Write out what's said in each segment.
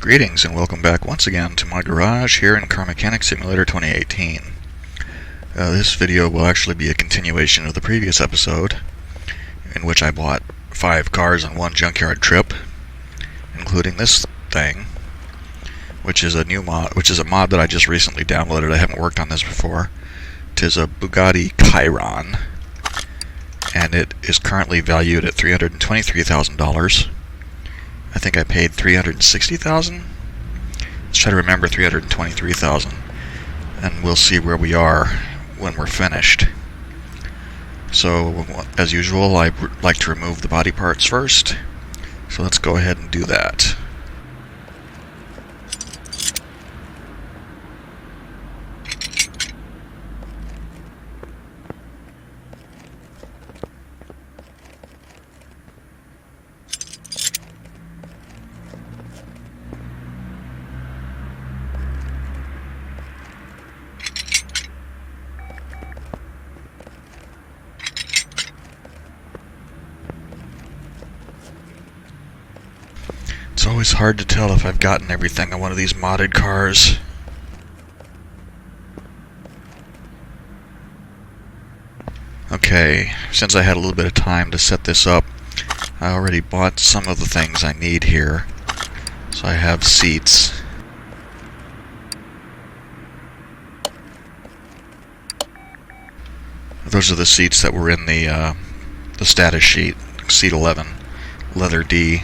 Greetings and welcome back once again to my garage here in Car Mechanic Simulator 2018. This video will actually be a continuation of the previous episode, in which I bought 5 cars on one junkyard trip, including this thing, which is a mod that I just recently downloaded. I haven't worked on this before. It is a Bugatti Chiron, and it is currently valued at $323,000. I think I paid $360,000. Let's try to remember $323,000, and we'll see where we are when we're finished. So, as usual, I like to remove the body parts first. So let's go ahead and do that. It's always hard to tell if I've gotten everything on one of these modded cars. Okay, since I had a little bit of time to set this up, I already bought some of the things I need here. So I have seats. Those are the seats that were in the status sheet, seat 11, leather D.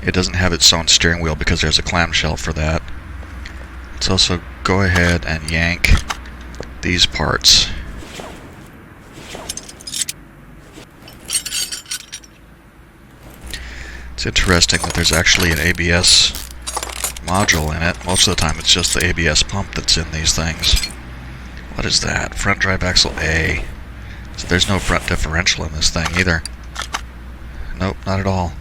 It doesn't have its own steering wheel because there's a clamshell for that. Let's also go ahead and yank these parts. It's interesting that there's actually an ABS module in it. Most of the time it's just the ABS pump that's in these things. What is that? Front drive axle A. So there's no front differential in this thing either. Nope, not at all.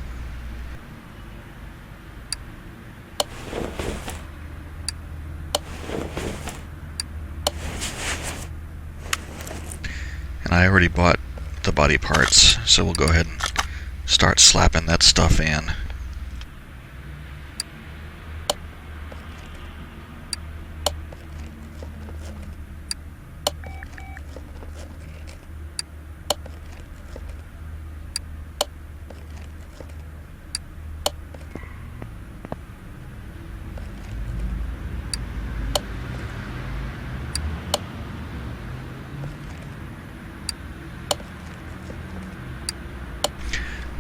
And I already bought the body parts, so we'll go ahead and start slapping that stuff in.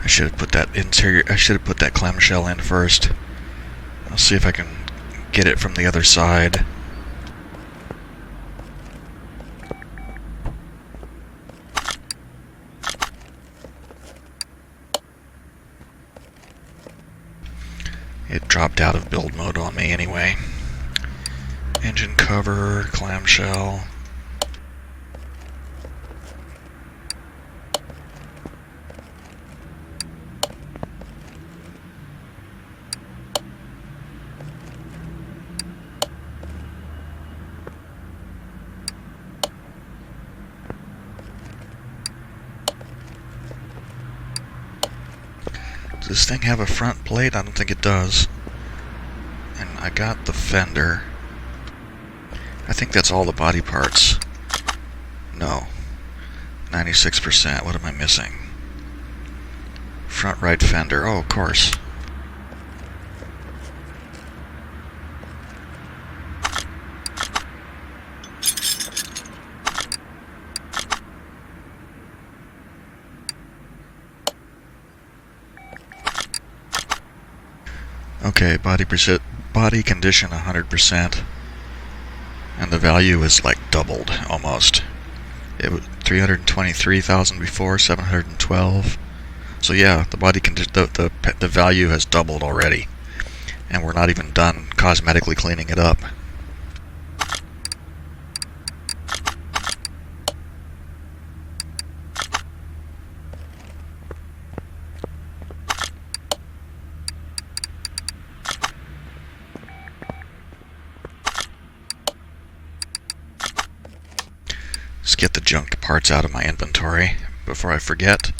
I should have put that clamshell in first. I'll see if I can get it from the other side. It dropped out of build mode on me anyway. Engine cover, clamshell. Does this thing have a front plate? I don't think it does. And I got the fender. I think that's all the body parts. No. 96%. What am I missing? Front right fender. Oh, of course. Okay, body condition 100%, and the value is like doubled almost. It was 323,000 before, 712. So yeah, the value has doubled already, and we're not even done cosmetically cleaning it up. Let's get the junk parts out of my inventory before I forget.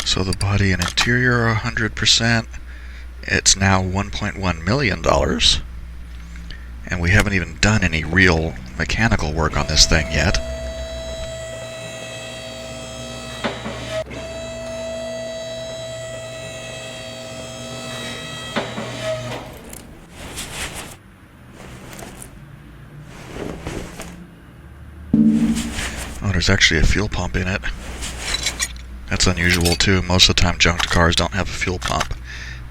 So the body and interior are 100%. It's now $1.1 million. And we haven't even done any real mechanical work on this thing yet. Oh, there's actually a fuel pump in it. That's unusual too. Most of the time junked cars don't have a fuel pump.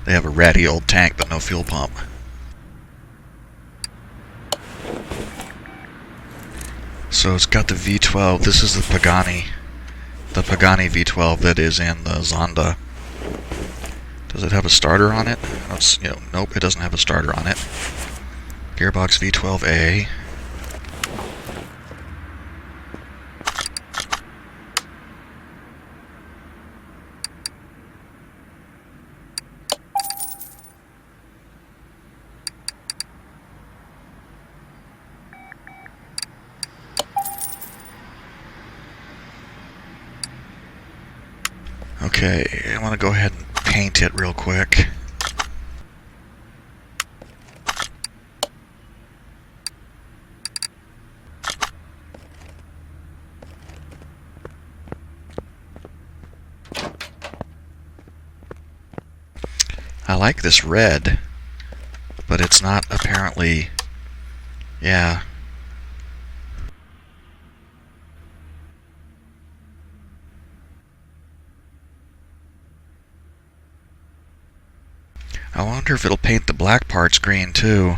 They have a ratty old tank but no fuel pump. So it's got the V12. This is the Pagani V12 that is in the Zonda. Does it have a starter on it? Nope, it doesn't have a starter on it. Gearbox V12A. Okay, I want to go ahead and paint it real quick. I like this red, but it's not apparently, yeah. I wonder if it'll paint the black parts green too.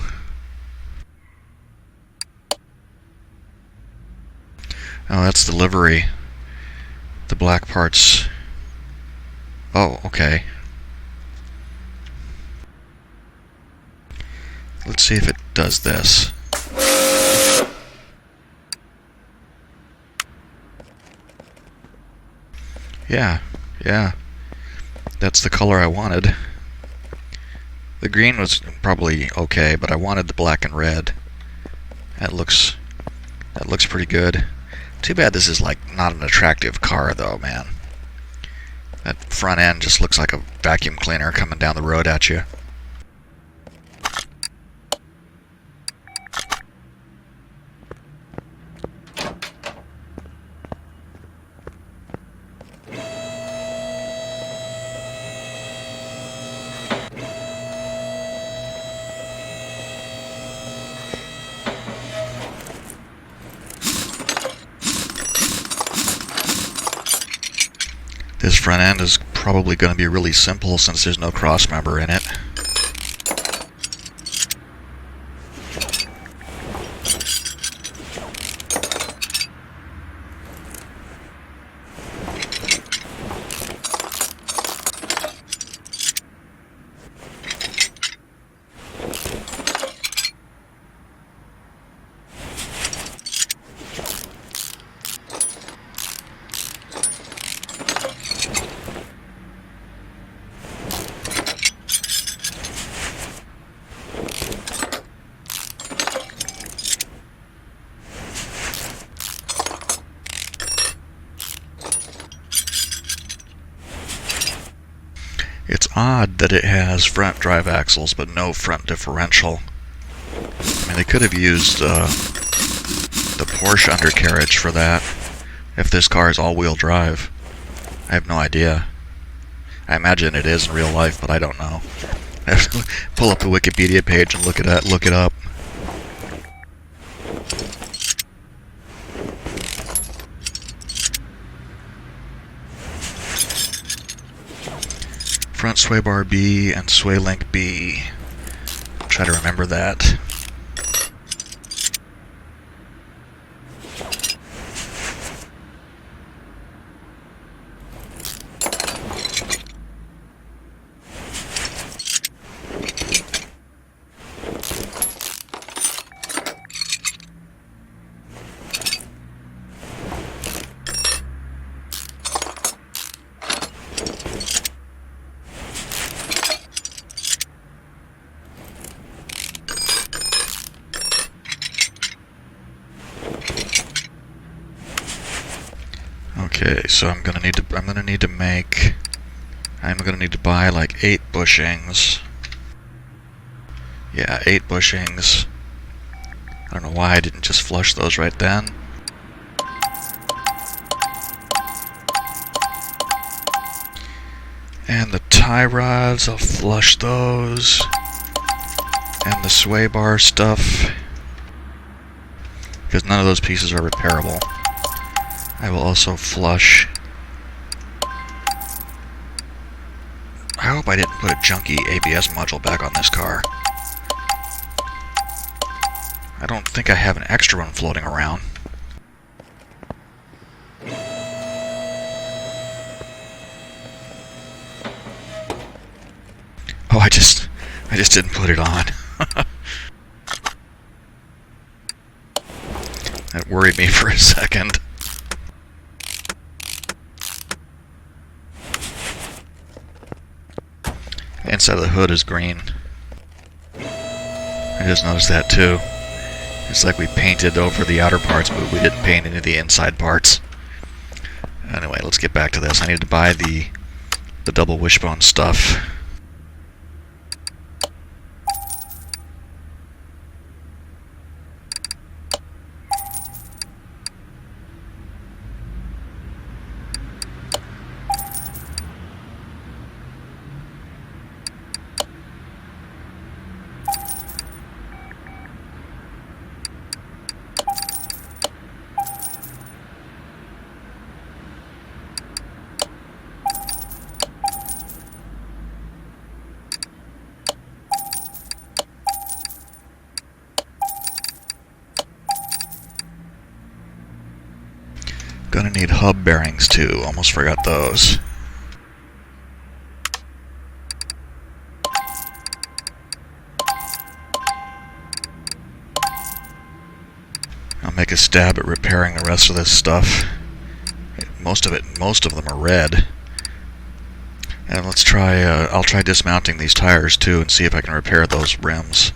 Oh, that's the livery. The black parts. Oh, okay. Let's see if it does this. Yeah. That's the color I wanted. The green was probably okay, but I wanted the black and red. That looks pretty good. Too bad this is like not an attractive car though, man. That front end just looks like a vacuum cleaner coming down the road at you. This front end is probably going to be really simple since there's no cross member in it. It's odd that it has front drive axles but no front differential. I mean, they could have used the Porsche undercarriage for that if this car is all-wheel drive. I have no idea. I imagine it is in real life, but I don't know. I have to pull up the Wikipedia page and look it up. Front sway bar B and sway link B. I'll try to remember that. Okay, so I'm gonna need to make I'm going to need to buy like 8 bushings. Yeah, 8 bushings. I don't know why I didn't just flush those right then. And the tie rods, I'll flush those. And the sway bar stuff, because none of those pieces are repairable. I will also flush. I hope I didn't put a junky ABS module back on this car. I don't think I have an extra one floating around. Oh, I just didn't put it on. That worried me for a second. Inside of the hood is green. I just noticed that too. It's like we painted over the outer parts, but we didn't paint any of the inside parts. Anyway, let's get back to this. I need to buy the double wishbone stuff. Gonna need hub bearings too, almost forgot those. I'll make a stab at repairing the rest of this stuff. Most of them are red. And let's try, I'll try dismounting these tires too and see if I can repair those rims.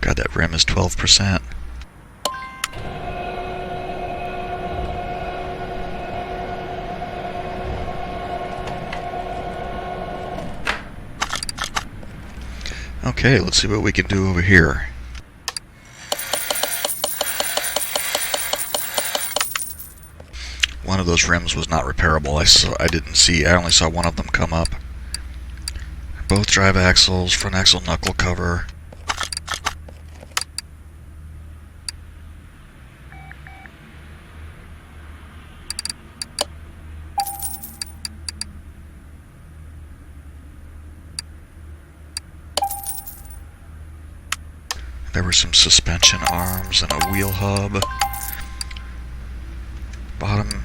God, that rim is 12%. Okay, let's see what we can do over here. One of those rims was not repairable. I only saw one of them come up. Both drive axles, front axle knuckle cover. There were some suspension arms and a wheel hub. Bottom,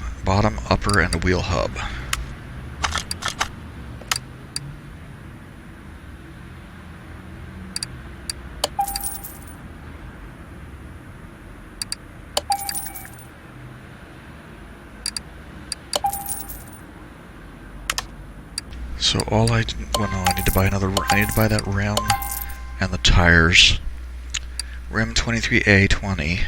upper, and a wheel hub. So I need to buy that rim and the tires. Rim 23A20.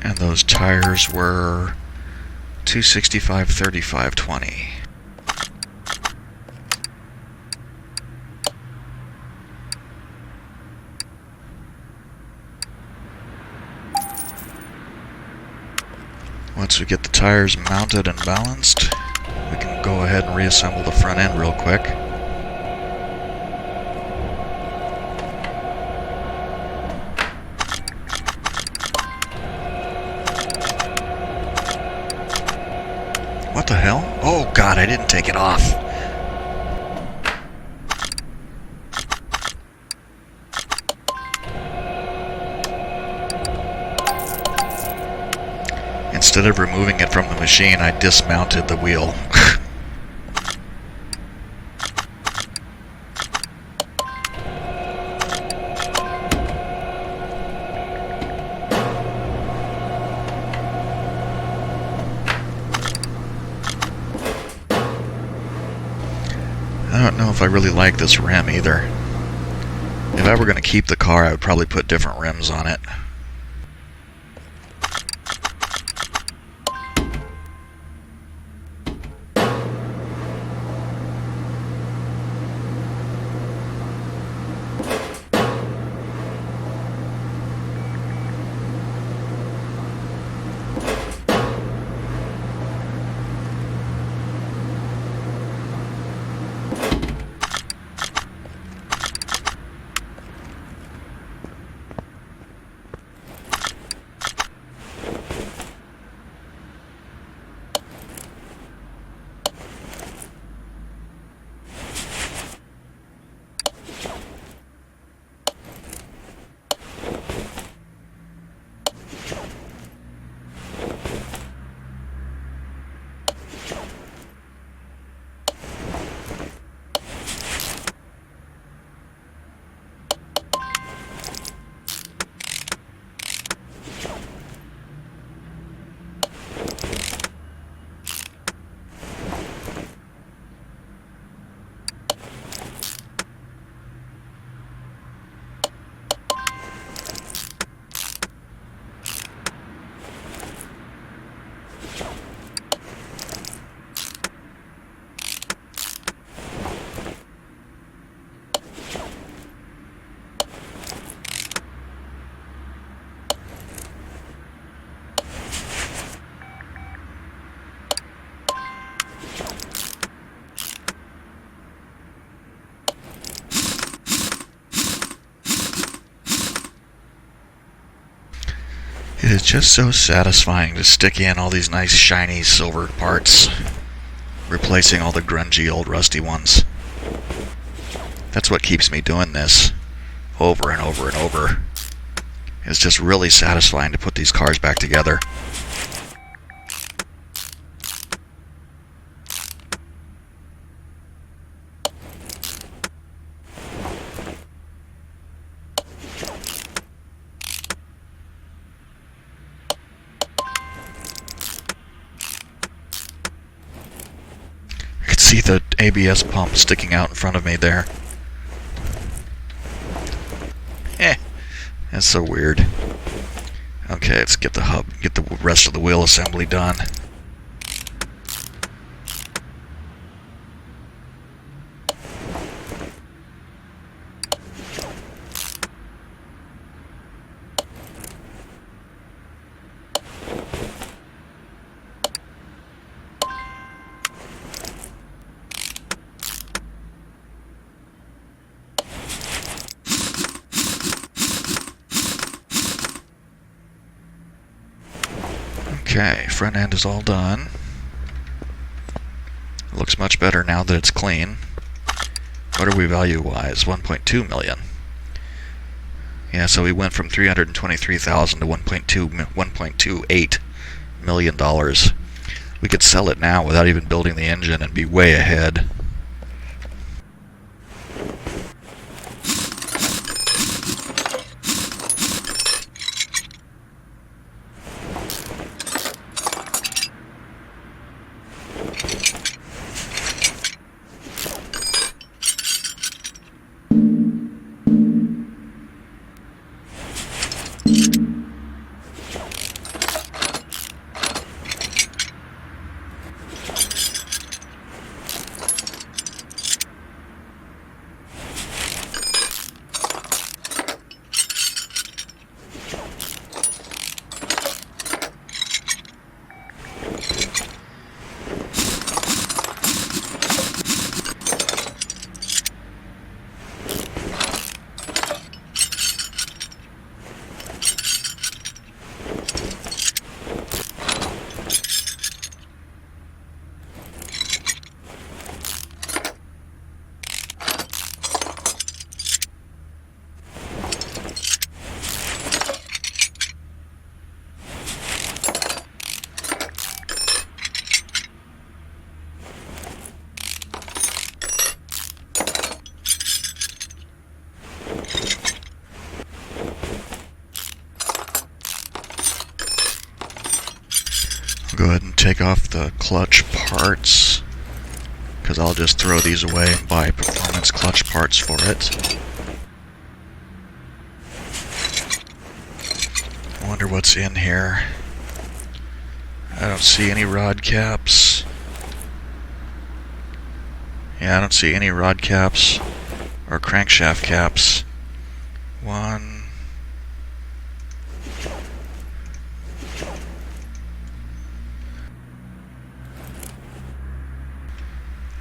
And those tires were 265/35/20. Once we get the tires mounted and balanced, we can go ahead and reassemble the front end real quick. What the hell? Oh god, I didn't take it off. Instead of removing it from the machine, I dismounted the wheel. I don't know if I really like this rim either. If I were going to keep the car, I would probably put different rims on it. It is just so satisfying to stick in all these nice shiny silver parts, replacing all the grungy old rusty ones. That's what keeps me doing this over and over and over. It's just really satisfying to put these cars back together. See the ABS pump sticking out in front of me there. That's so weird. Okay, let's get the rest of the wheel assembly done. Okay, front end is all done. Looks much better now that it's clean. What are we value-wise? 1.2 million. Yeah, so we went from 323,000 to 1.28 million dollars. We could sell it now without even building the engine and be way ahead. ahead and take off the clutch parts, because I'll just throw these away and buy performance clutch parts for it. I wonder what's in here. I don't see any rod caps. Yeah, I don't see any rod caps or crankshaft caps. One.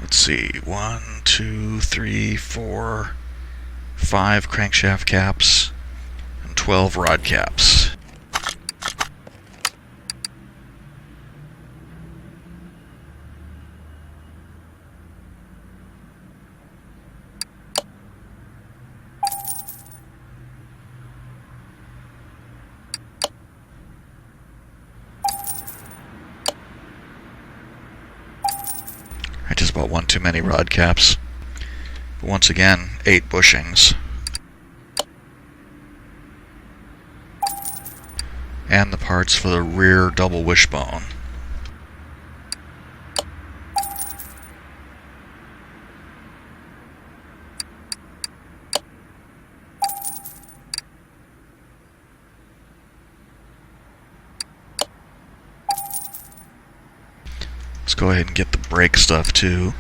Let's see. 1, 2, 3, 4, 5 crankshaft caps and 12 rod caps. I just bought one too many rod caps. But once again, 8 bushings. And the parts for the rear double wishbone. Let's go ahead and get the brake stuff too.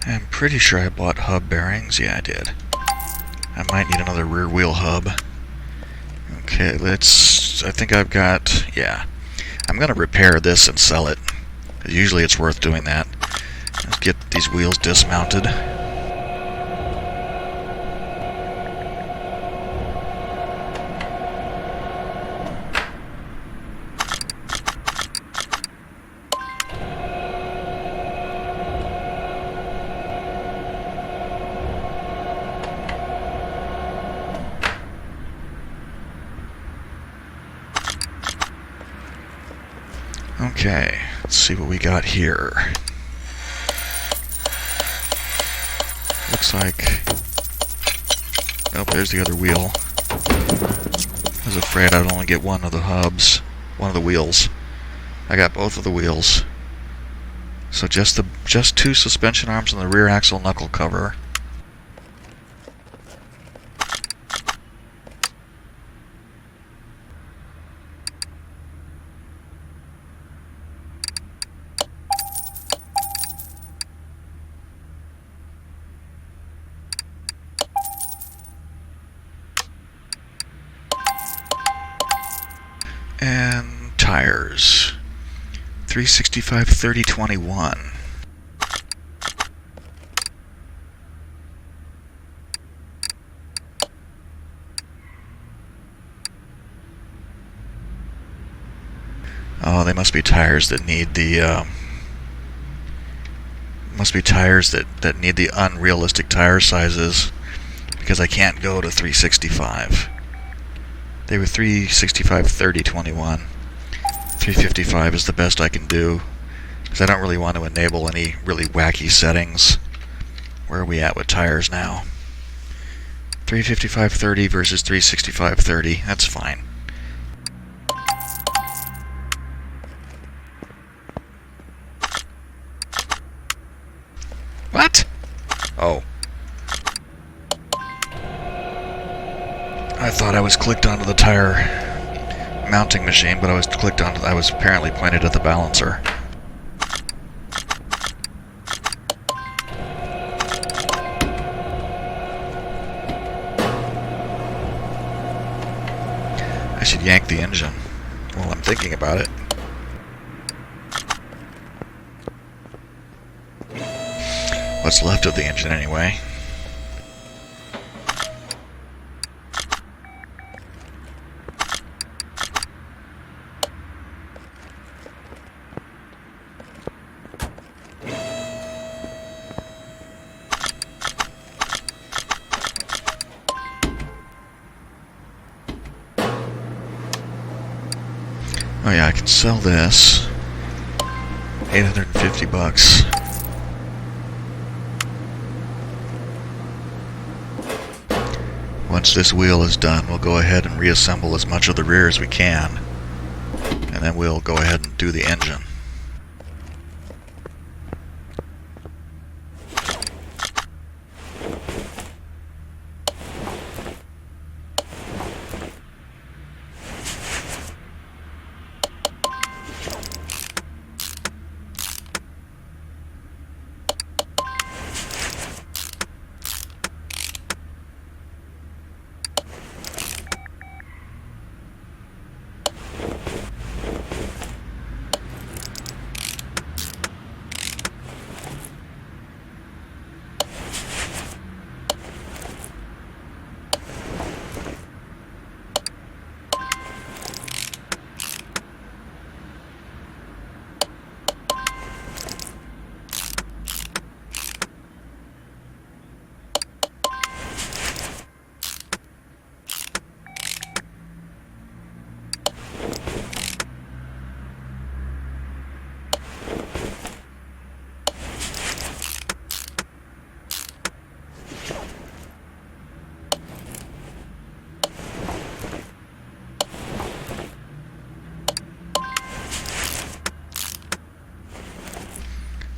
I'm pretty sure I bought hub bearings. Yeah, I did. I might need another rear wheel hub. Okay, I think I've got, yeah. I'm going to repair this and sell it. Usually it's worth doing that. Let's get these wheels dismounted. Okay, let's see what we got here. Looks like... Oh, there's the other wheel. I was afraid I'd only get one of the hubs, one of the wheels. I got both of the wheels. So just 2 suspension arms and the rear axle knuckle cover. And tires. 365 3021. Oh, they must be tires that need the that need the unrealistic tire sizes, because I can't go to 365. They were 365 3021. 355 is the best I can do, because I don't really want to enable any really wacky settings. Where are we at with tires now? 355.30 versus 365.30. That's fine. What? Oh. I thought I was clicked onto the tire mounting machine, but I was apparently pointed at the balancer. I should yank the engine while I'm thinking about it. What's left of the engine, anyway. Oh yeah, I can sell this. 850 bucks. Once this wheel is done, we'll go ahead and reassemble as much of the rear as we can. And then we'll go ahead and do the engine.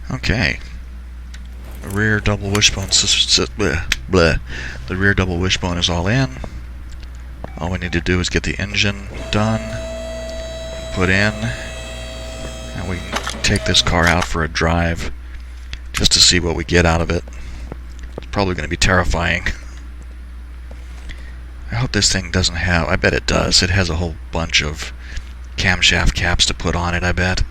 Okay. The rear double wishbone the rear double wishbone is all in. All we need to do is get the engine done, put in, and we can take this car out for a drive just to see what we get out of it. It's probably going to be terrifying. I hope this thing doesn't have... I bet it does. It has a whole bunch of camshaft caps to put on it, I bet.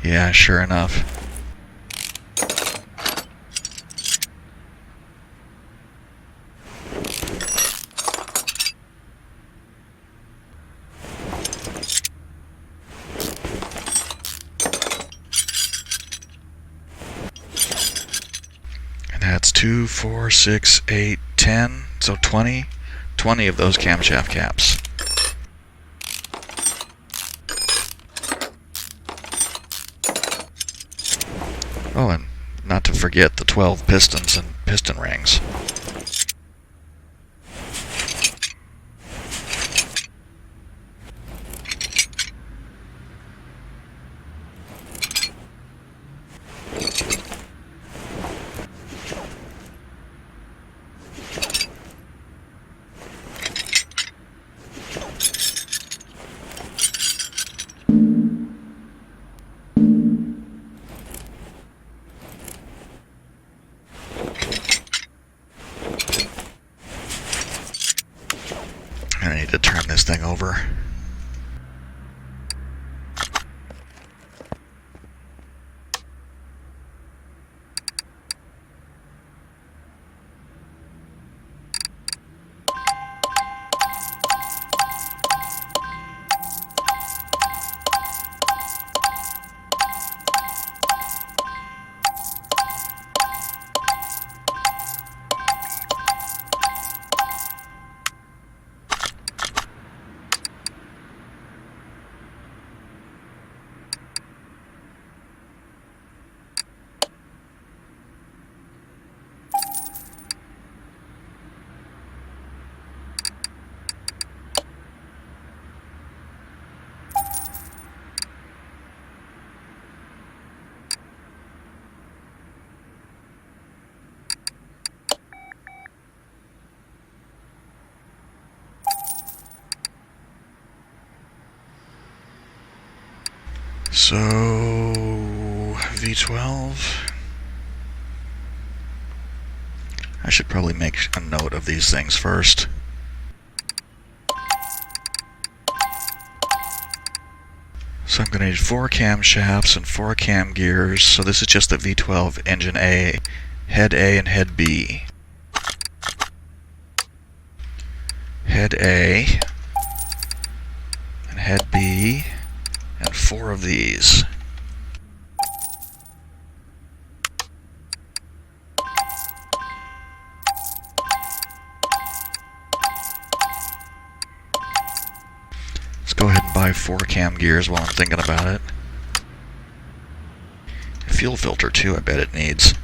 Yeah, sure enough. And that's 2, 4, 6, 8, 10, so 20 of those camshaft caps. Oh, and not to forget the 12 pistons and piston rings. I need to turn this thing over. So, V12. I should probably make a note of these things first. So I'm going to need 4 camshafts and 4 cam gears. So this is just the V12 engine A and head B. Head A and head B and 4 of these. Let's go ahead and buy 4 cam gears while I'm thinking about it. A fuel filter too, I bet it needs.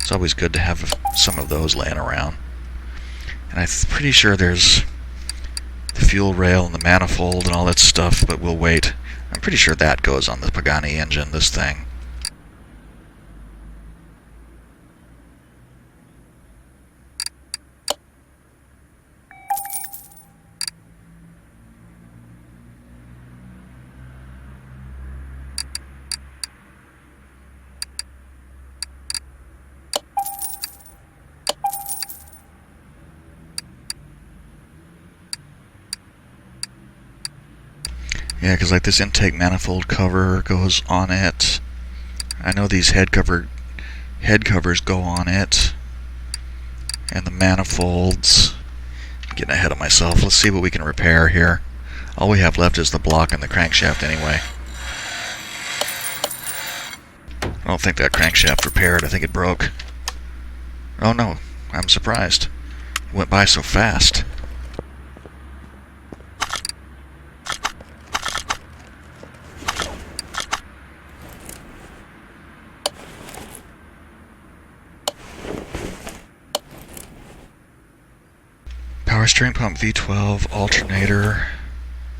It's always good to have some of those laying around. And I'm pretty sure there's the fuel rail and the manifold and all that stuff, but we'll wait. I'm pretty sure that goes on the Pagani engine, this thing. Yeah, because like this intake manifold cover goes on it. I know these head covers go on it. And the manifolds. I'm getting ahead of myself. Let's see what we can repair here. All we have left is the block and the crankshaft anyway. I don't think that crankshaft repaired. I think it broke. Oh no, I'm surprised. It went by so fast. Power steering pump V12, alternator,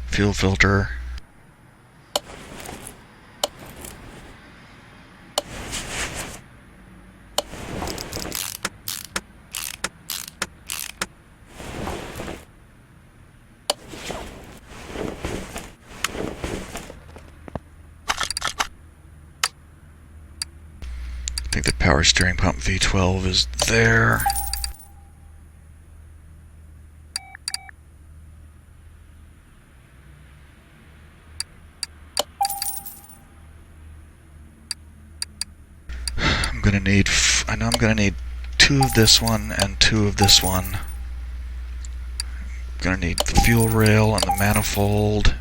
fuel filter. I think the power steering pump V12 is there. I know I'm gonna need 2 of this one and 2 of this one. I'm gonna need the fuel rail and the manifold.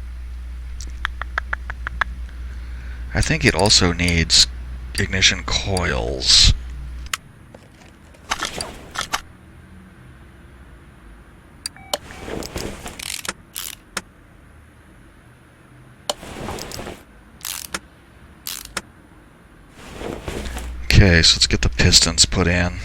I think it also needs ignition coils. Okay, so let's get the pistons put in.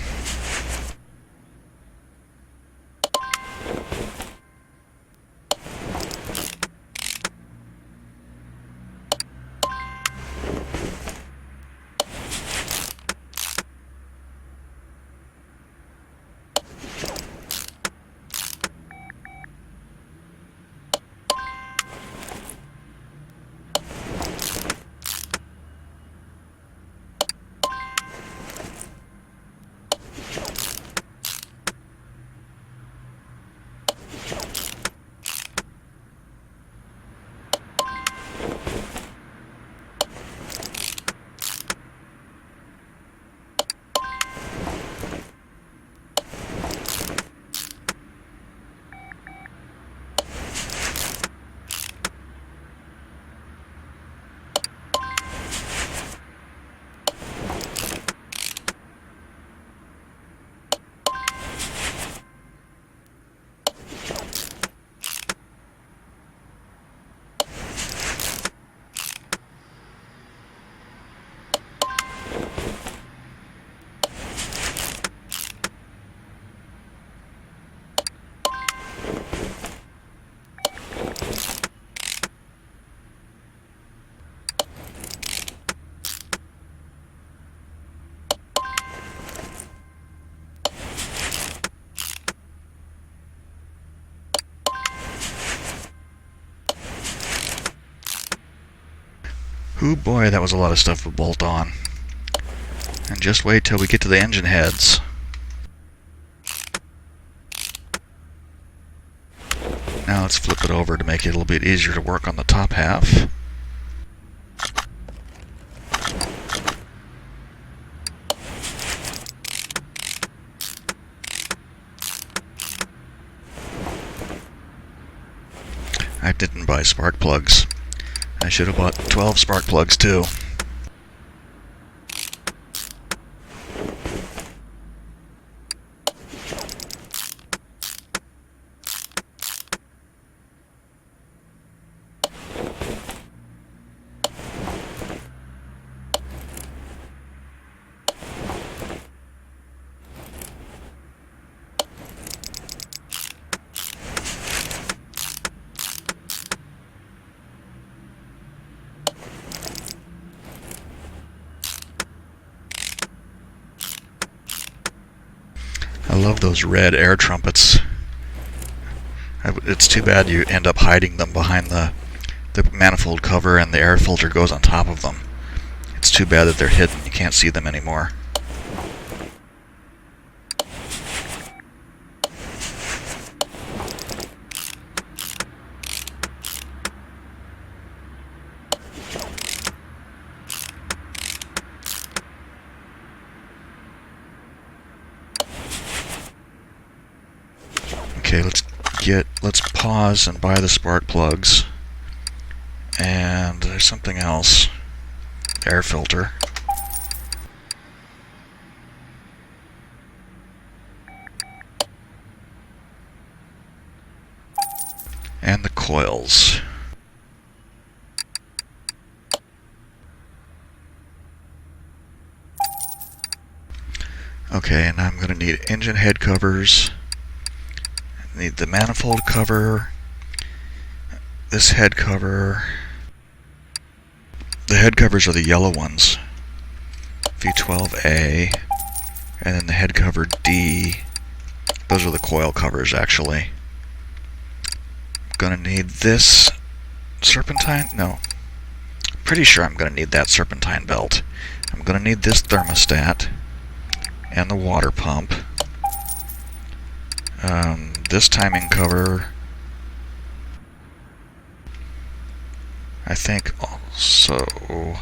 Ooh boy, that was a lot of stuff to bolt on. And just wait till we get to the engine heads. Now let's flip it over to make it a little bit easier to work on the top half. I didn't buy spark plugs. I should have bought 12 spark plugs too. I love those red air trumpets. It's too bad you end up hiding them behind the manifold cover and the air filter goes on top of them. It's too bad that they're hidden. You can't see them anymore. Okay, let's pause and buy the spark plugs. And there's something else. Air filter. And the coils. Okay, and I'm going to need engine head covers. Need the manifold cover, this head cover. The head covers are the yellow ones, V12A, and then the head cover D. Those are the coil covers, actually. I'm gonna need this serpentine. No, pretty sure I'm gonna need that serpentine belt. I'm gonna need this thermostat and the water pump. This timing cover, I think also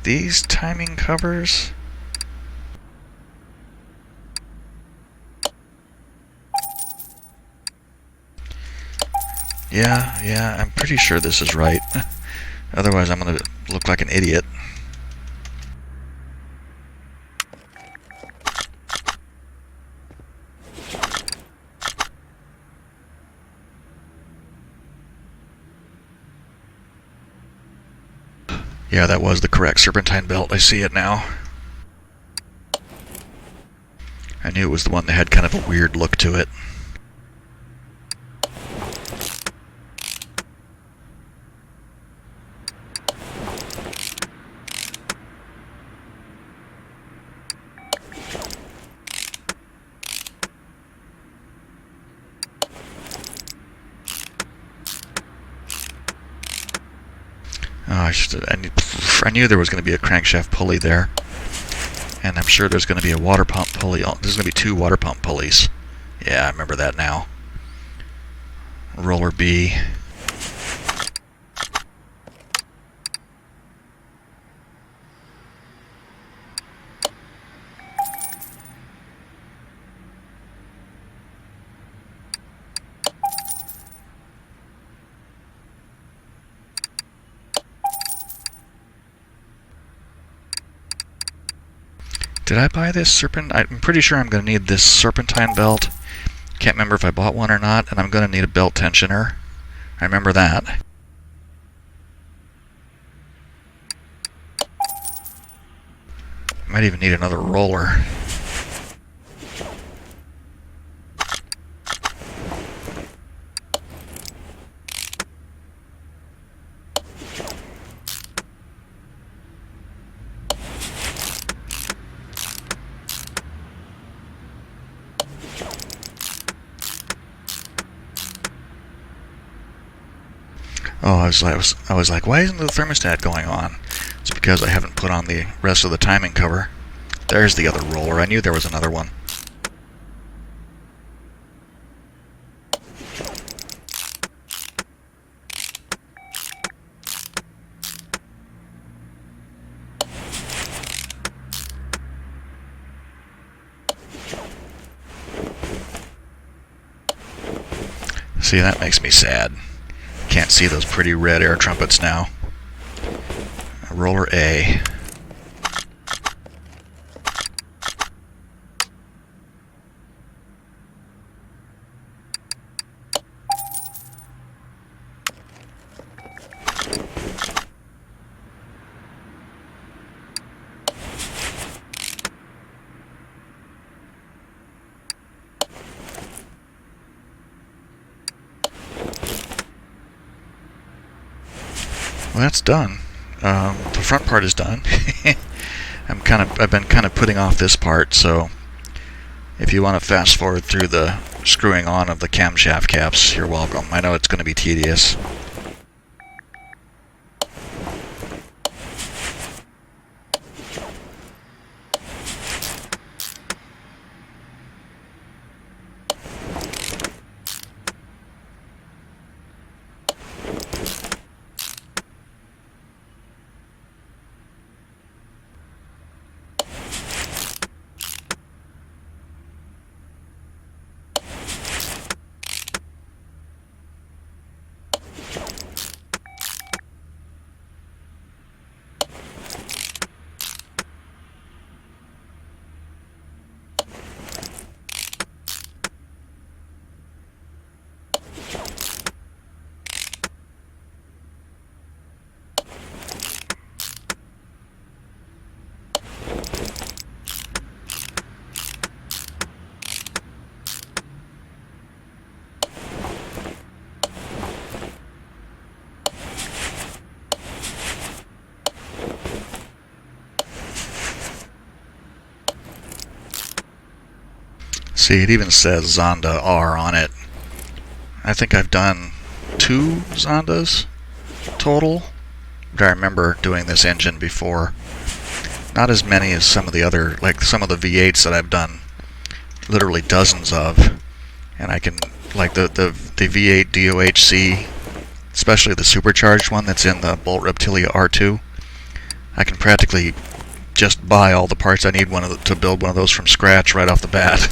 these timing covers. Yeah, I'm pretty sure this is right. Otherwise I'm gonna look like an idiot. Yeah, that was the correct serpentine belt. I see it now. I knew it was the one that had kind of a weird look to it. Oh, I knew there was going to be a crankshaft pulley there. And I'm sure there's going to be a water pump pulley. There's going to be 2 water pump pulleys. Yeah, I remember that now. Roller B. Did I buy this serpentine? I'm pretty sure I'm going to need this serpentine belt. Can't remember if I bought one or not, and I'm going to need a belt tensioner. I remember that. Might even need another roller. Oh, I was like, why isn't the thermostat going on? It's because I haven't put on the rest of the timing cover. There's the other roller. I knew there was another one. See, that makes me sad. Can't see those pretty red air trumpets now. Roller A. Well, that's done. The front part is done. I've been kind of putting off this part, so if you want to fast forward through the screwing on of the camshaft caps, you're welcome. I know it's going to be tedious. See, it even says Zonda R on it. I think I've done 2 Zondas total, but I remember doing this engine before. Not as many as some of the other, like some of the V8s that I've done literally dozens of. And I can, like the V8 DOHC, especially the supercharged one that's in the Bolt Reptilia R2, I can practically just buy all the parts I need to build one of those from scratch right off the bat.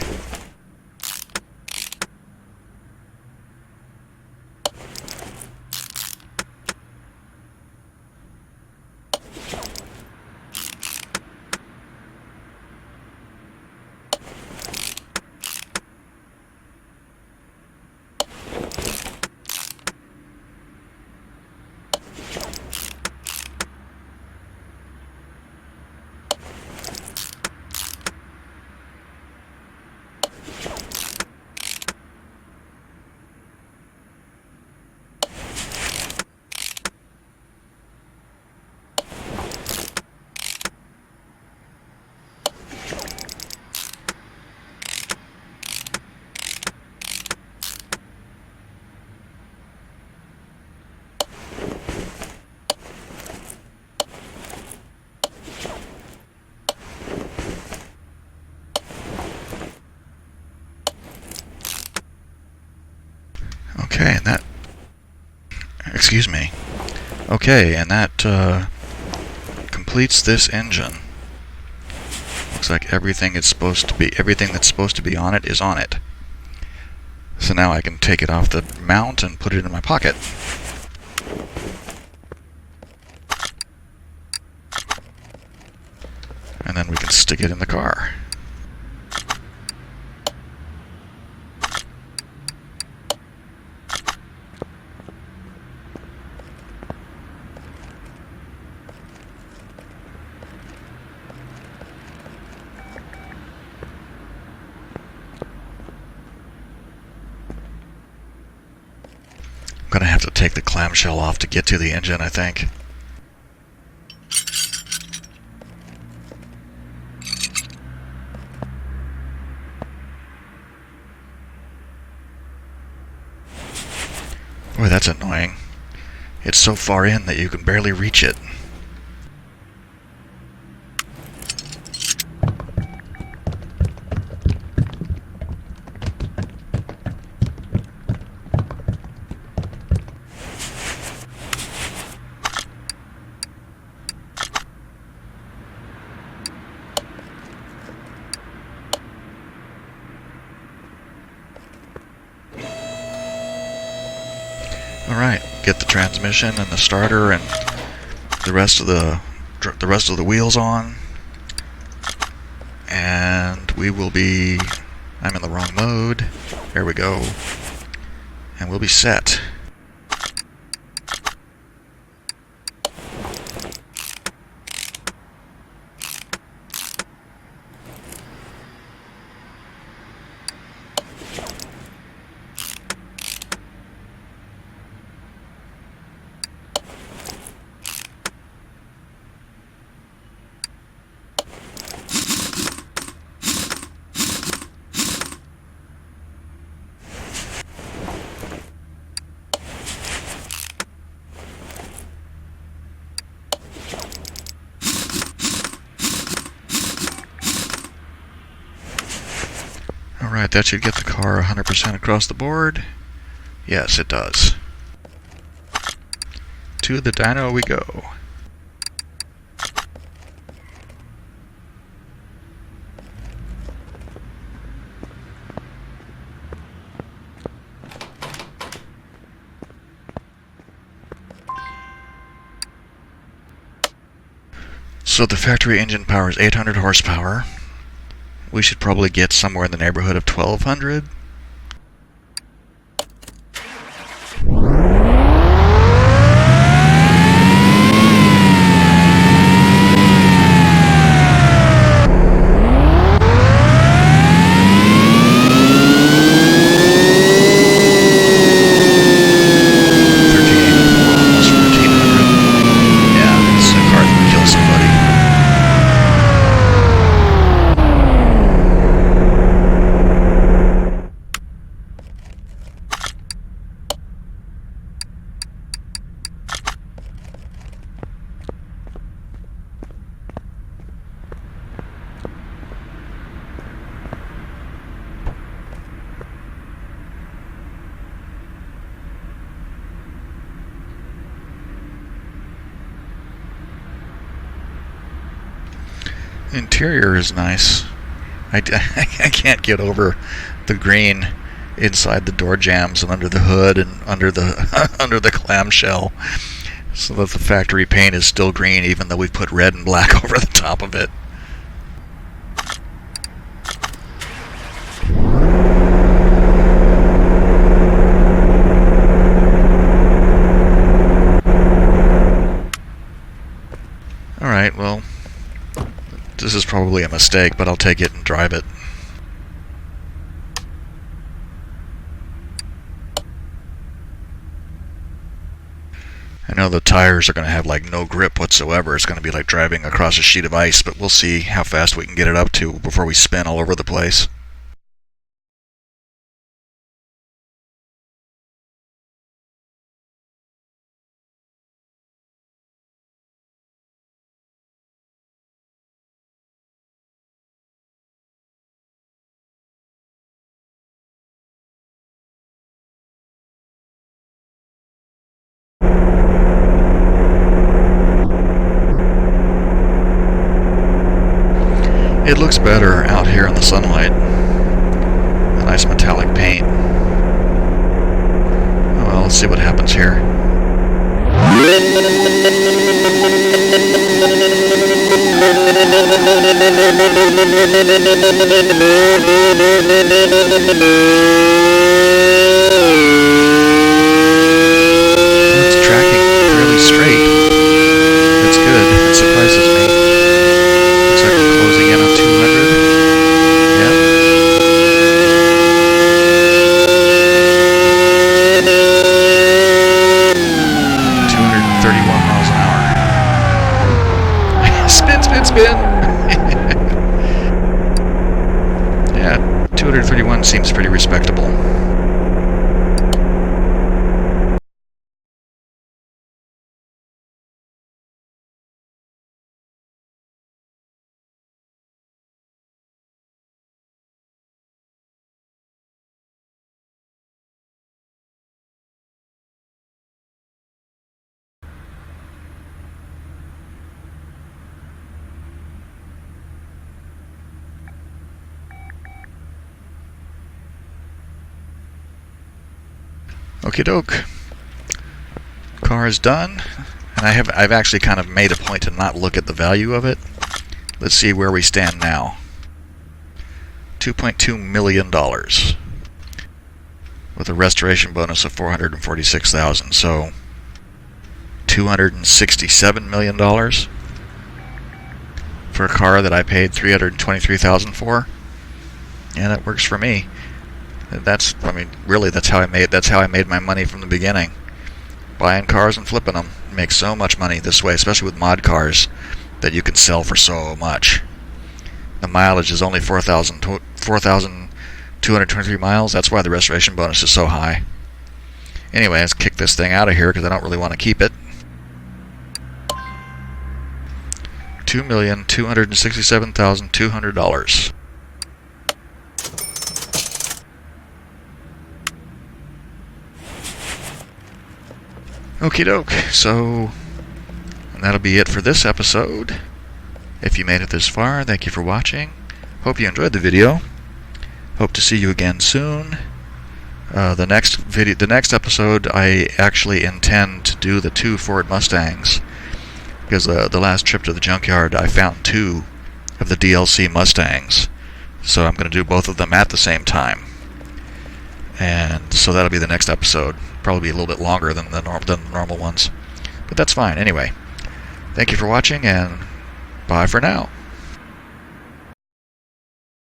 Okay, and that... Excuse me. Okay, and that completes this engine. Looks like everything that's supposed to be on it is on it. So now I can take it off the mount and put it in my pocket. And then we can stick it in the car. I'm gonna have to take the clamshell off to get to the engine, I think. Boy, that's annoying. It's so far in that you can barely reach it. Alright, get the transmission and the starter and the rest of the wheels on, and we will be, I'm in the wrong mode, there we go, and we'll be set. Alright, that should get the car 100% across the board. Yes, it does. To the dyno we go. So the factory engine power is 800 horsepower. We should probably get somewhere in the neighborhood of 1200. Interior is nice. I can't get over the green inside the door jambs and under the hood and under the under the clamshell, so that the factory paint is still green even though we've put red and black over the top of it. Alright, well, this is probably a mistake, but I'll take it and drive it. I know the tires are going to have like no grip whatsoever. It's going to be like driving across a sheet of ice, but we'll see how fast we can get it up to before we spin all over the place. It looks better out here in the sunlight. A nice metallic paint. Well, let's see what happens here. It's tracking really straight. That's good. That surprises me. Looks like we're closing in on 200. Yep. miles an hour. Spin, spin, spin! Yeah, 231 seems pretty respectable. Okie doke. Car is done, and I've actually kind of made a point to not look at the value of it. Let's see where we stand now. $2.2 million with a restoration bonus of $446,000. So $267 million for a car that I paid $323,000 for. Yeah, that works for me. Really, that's how I made my money from the beginning. Buying cars and flipping them. You make so much money this way, especially with mod cars that you can sell for so much. The mileage is only 4,223 miles. That's why the restoration bonus is so high. Anyway, let's kick this thing out of here because I don't really want to keep it. $2,267,200. Okie doke, so that'll be it for this episode. If you made it this far, thank you for watching. Hope you enjoyed the video. Hope to see you again soon. The next episode, I actually intend to do the 2 Ford Mustangs, because the last trip to the junkyard, I found 2 of the DLC Mustangs. So I'm going to do both of them at the same time. And so that'll be the next episode. Probably be a little bit longer than the normal ones. But that's fine. Anyway, thank you for watching, and bye for now.